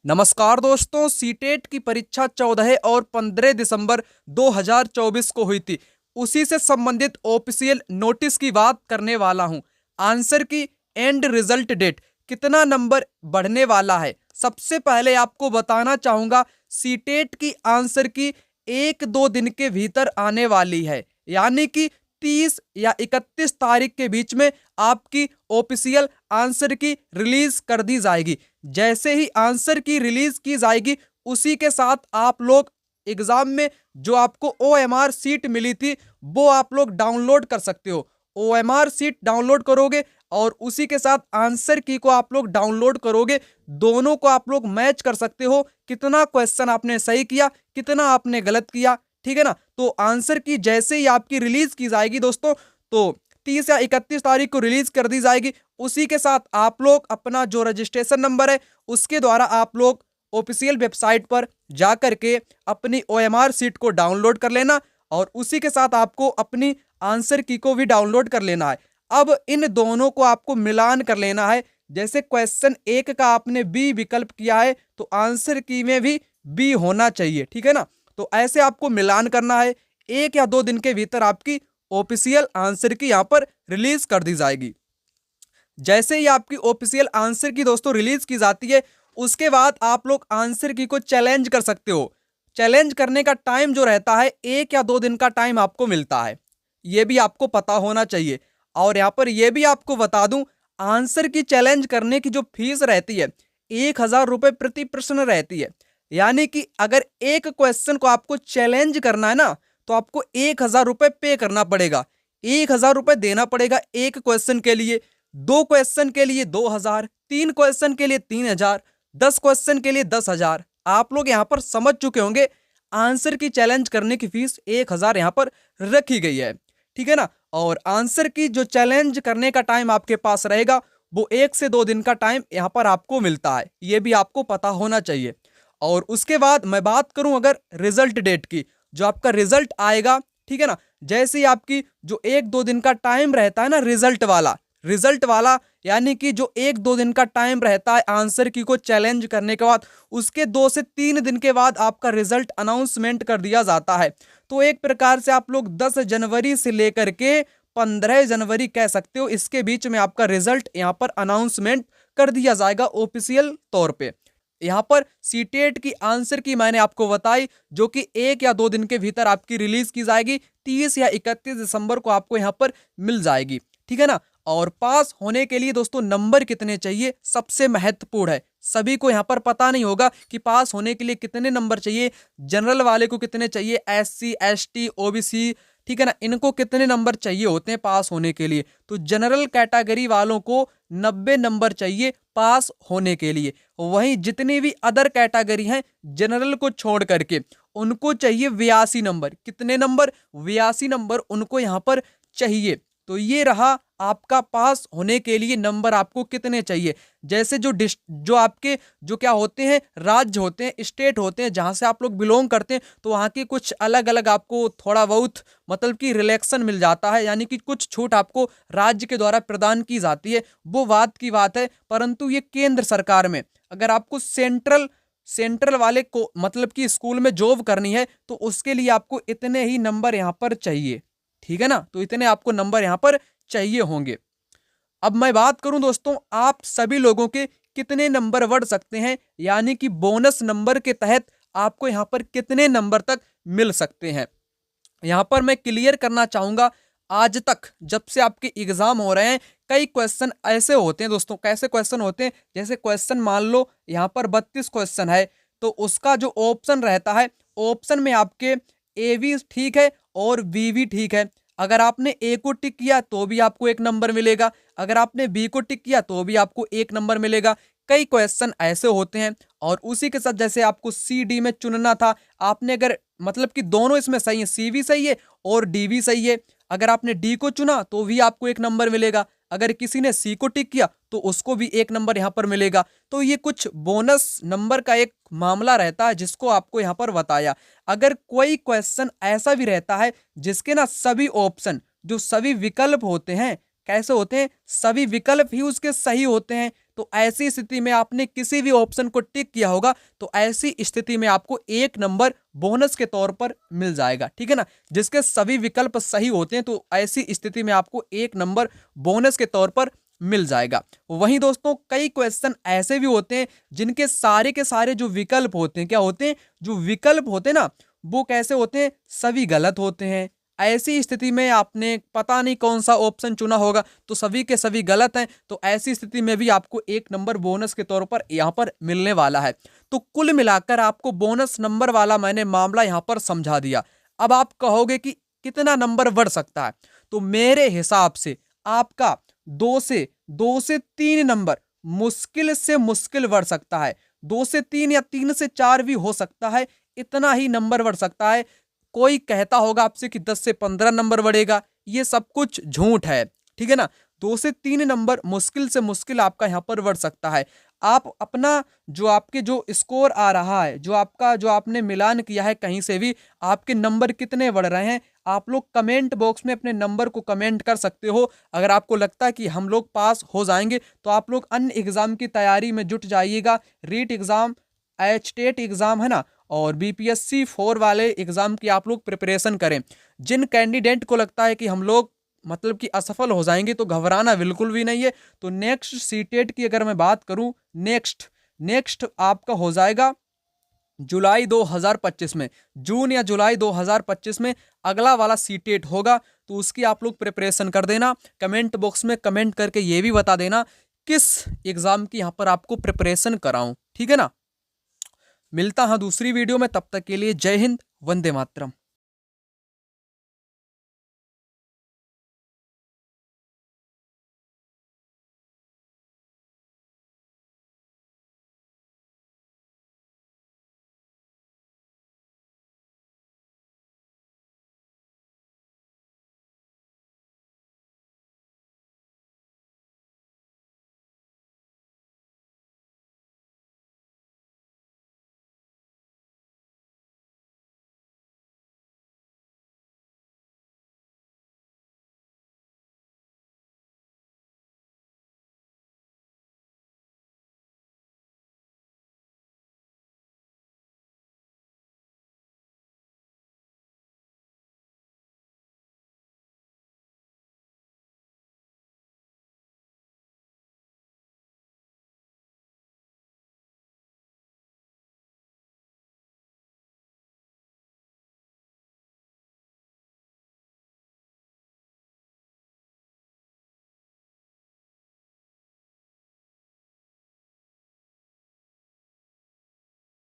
नमस्कार दोस्तों, सीटेट की परीक्षा 14 और 15 दिसंबर 2024 को हुई थी। उसी से संबंधित ऑफिशियल नोटिस की बात करने वाला हूं। आंसर की एंड रिजल्ट डेट, कितना नंबर बढ़ने वाला है। सबसे पहले आपको बताना चाहूंगा, सीटेट की आंसर की 1-2 दिन के भीतर आने वाली है, यानी कि 30 या 31 तारीख के बीच में आपकी ऑफिशियल आंसर की रिलीज कर दी जाएगी। जैसे ही आंसर की रिलीज की जाएगी, उसी के साथ आप लोग एग्जाम में जो आपको ओएमआर सीट मिली थी वो आप लोग डाउनलोड कर सकते हो। ओएमआर सीट डाउनलोड करोगे और उसी के साथ आंसर की को आप लोग डाउनलोड करोगे। दोनों को आप लोग मैच कर सकते हो, कितना क्वेश्चन आपने सही किया, कितना आपने गलत किया। ठीक है ना। तो आंसर की जैसे ही आपकी रिलीज की जाएगी दोस्तों, तो 30 या 31 तारीख को रिलीज कर दी जाएगी। उसी के साथ आप लोग अपना जो रजिस्ट्रेशन नंबर है उसके द्वारा आप लोग ऑफिशियल वेबसाइट पर जाकर के अपनी ओएमआर सीट को डाउनलोड कर लेना और उसी के साथ आपको अपनी आंसर की को भी डाउनलोड कर लेना है। अब इन दोनों को आपको मिलान कर लेना है। जैसे क्वेश्चन 1 का आपने बी विकल्प किया है तो आंसर की में भी बी होना चाहिए। ठीक है ना। तो ऐसे आपको मिलान करना है। 1 या 2 दिन के भीतर आपकी ऑफिशियल आंसर की यहां पर रिलीज कर दी जाएगी। जैसे ही आपकी ऑफिशियल आंसर की दोस्तों रिलीज की जाती है, उसके बाद आप लोग आंसर की को चैलेंज कर सकते हो। चैलेंज करने का टाइम जो रहता है 1 या 2 दिन का टाइम आपको मिलता है, यह भी आपको पता होना चाहिए। और यहां पर यह भी आपको बता दूं, आंसर की चैलेंज करने की जो फीस रहती है 1000 रुपए प्रति प्रश्न रहती है। यानी कि अगर एक क्वेश्चन को आपको चैलेंज करना है ना, तो आपको 1000 रुपए पे करना पड़ेगा। 1000 रुपए देना पड़ेगा एक क्वेश्चन के लिए, 2 क्वेश्चन के लिए 2000, 3 क्वेश्चन के लिए 3000, 10 क्वेश्चन के लिए 10,000। आप लोग यहां पर समझ चुके होंगे, आंसर की चैलेंज करने की फीस 1000 यहां पर रखी गई है। ठीक है ना। और आंसर की जो चैलेंज करने का टाइम आपके पास रहेगा वो 1 से 2 दिन का टाइम यहां पर आपको मिलता है, यह भी आपको पता होना चाहिए। और उसके बाद मैं बात करूं अगर रिजल्ट डेट की, जो आपका रिजल्ट आएगा, ठीक है ना, जैसे ही आपकी जो 1-2 दिन का टाइम रहता है ना रिजल्ट वाला, यानी कि जो 1-2 दिन का टाइम रहता है आंसर की को चैलेंज करने के बाद, उसके 2 से 3 दिन के बाद आपका रिजल्ट अनाउंसमेंट कर दिया जाता है। तो एक प्रकार से आप लोग 10 जनवरी से लेकर के 15 जनवरी कह सकते हो, इसके बीच में आपका रिजल्ट यहां पर अनाउंसमेंट कर दिया जाएगा ऑफिशियल तौर पे। यहां पर सीटेट की आंसर की मैंने आपको बताई, जो कि 1 या 2 दिन के भीतर आपकी रिलीज की जाएगी। 30 या 31 दिसंबर को आपको यहां पर मिल जाएगी। ठीक है ना। और पास होने के लिए दोस्तों नंबर कितने चाहिए, सबसे महत्वपूर्ण है। सभी को यहां पर पता नहीं होगा कि पास होने के लिए कितने नंबर चाहिए। जनरल वाले को कितने चाहिए, एससी, एसटी, ओबीसी, ठीक है ना, इनको कितने नंबर चाहिए होते हैं पास होने के लिए। तो जनरल कैटेगरी वालों को 90 नंबर चाहिए पास होने के लिए। वहीं जितनी भी अदर कैटेगरी हैं जनरल को छोड़ करके, उनको चाहिए 82 नंबर। कितने नंबर? 82 नंबर उनको यहां पर चाहिए। तो ये रहा आपका पास होने के लिए नंबर आपको कितने चाहिए। जैसे जो आपके जो क्या होते हैं, राज्य होते हैं, स्टेट होते हैं, जहां से आप लोग बिलोंग करते हैं, तो वहां की कुछ अलग अलग आपको थोड़ा बहुत मतलब कि रिलैक्सन मिल जाता है, यानी कि कुछ छूट आपको राज्य के द्वारा प्रदान की जाती है। वो बात की बात है। परंतु ये केंद्र सरकार में अगर आपको सेंट्रल वाले को मतलब कि स्कूल में जॉब करनी है, तो उसके लिए आपको इतने ही नंबर यहां पर चाहिए। ठीक है ना। तो इतने आपको नंबर यहां पर चाहिए होंगे। अब मैं बात करूं दोस्तों, आप सभी लोगों के कितने नंबर बढ़ सकते हैं, यानी कि बोनस नंबर के तहत आपको यहां पर कितने नंबर तक मिल सकते हैं। यहां पर मैं क्लियर करना चाहूंगा, आज तक जब से आपके एग्जाम हो रहे हैं, कई क्वेश्चन ऐसे होते हैं दोस्तों। कैसे क्वेश्चन होते हैं? जैसे क्वेश्चन मान लो यहां पर 32 क्वेश्चन है, तो उसका जो ऑप्शन रहता है, ऑप्शन में आपके ए भी ठीक है और बी भी ठीक है। अगर आपने ए को टिक किया तो भी आपको 1 नंबर मिलेगा, अगर आपने बी को टिक किया तो भी आपको 1 नंबर मिलेगा। कई क्वेश्चन ऐसे होते हैं। और उसी के साथ जैसे आपको सी डी में चुनना था, आपने अगर मतलब कि दोनों इसमें सही है, सी भी सही है और डी भी सही है, अगर आपने डी को चुना तो भी आपको 1 नंबर मिलेगा, अगर किसी ने सी को टिक किया तो उसको भी 1 नंबर यहां पर मिलेगा। तो ये कुछ बोनस नंबर का एक मामला रहता है जिसको आपको यहां पर बताया। अगर कोई क्वेश्चन ऐसा भी रहता है जिसके ना सभी ऑप्शन, जो सभी विकल्प होते हैं, कैसे होते हैं, सभी विकल्प ही उसके सही होते हैं, तो ऐसी स्थिति में आपने किसी भी ऑप्शन को टिक किया होगा तो ऐसी स्थिति में आपको 1 नंबर बोनस के तौर पर मिल जाएगा, ठीक है ना। जिसके सभी विकल्प सही होते हैं तो ऐसी स्थिति में आपको 1 नंबर बोनस के तौर पर मिल जाएगा। वहीं दोस्तों कई क्वेश्चन ऐसे भी होते हैं जिनके सारे के सारे जो विकल्प होते हैं, क्या होते हैं, जो विकल्प होते हैं ना, वो कैसे होते हैं, सभी गलत होते हैं। ऐसी स्थिति में आपने पता नहीं कौन सा ऑप्शन चुना होगा तो सभी के सभी गलत हैं, तो ऐसी स्थिति में भी आपको 1 नंबर बोनस के तौर पर यहाँ पर मिलने वाला है। तो कुल मिलाकर आपको बोनस नंबर वाला मैंने मामला यहाँ पर समझा दिया। अब आप कहोगे कि कितना नंबर बढ़ सकता है, तो मेरे हिसाब से आपका 2 से 3 नंबर मुश्किल से मुश्किल बढ़ सकता है। 2 से 3 या 3 से 4 भी हो सकता है, इतना ही नंबर बढ़ सकता है। कोई कहता होगा आपसे कि 10 से 15 नंबर बढ़ेगा, ये सब कुछ झूठ है, ठीक है ना। 2 से 3 नंबर मुश्किल से मुश्किल आपका यहाँ पर बढ़ सकता है। आप अपना जो आपके जो स्कोर आ रहा है, जो आपने मिलान किया है कहीं से भी, आपके नंबर कितने बढ़ रहे हैं, आप लोग कमेंट बॉक्स में अपने नंबर को कमेंट कर सकते हो। अगर आपको लगता है कि हम लोग पास हो जाएंगे तो आप लोग अन्य एग्जाम की तैयारी में जुट जाइएगा। रीट एग्जाम, टेट एग्जाम है ना, और बीपीएससी 4 वाले एग्जाम की आप लोग प्रिपरेशन करें। जिन कैंडिडेट को लगता है कि हम लोग मतलब कि असफल हो जाएंगे तो घबराना बिल्कुल भी नहीं है। तो नेक्स्ट सीटेट की अगर मैं बात करूं, नेक्स्ट आपका हो जाएगा जुलाई 2025 में, जून या जुलाई 2025 में अगला वाला सीटेट होगा। तो उसकी आप लोग प्रिपरेशन कर देना। कमेंट बॉक्स में कमेंट करके ये भी बता देना किस एग्जाम की यहाँ पर आपको प्रिपरेशन कराऊं, ठीक है ना। मिलता हूं दूसरी वीडियो में, तब तक के लिए जय हिंद, वंदे मातरम।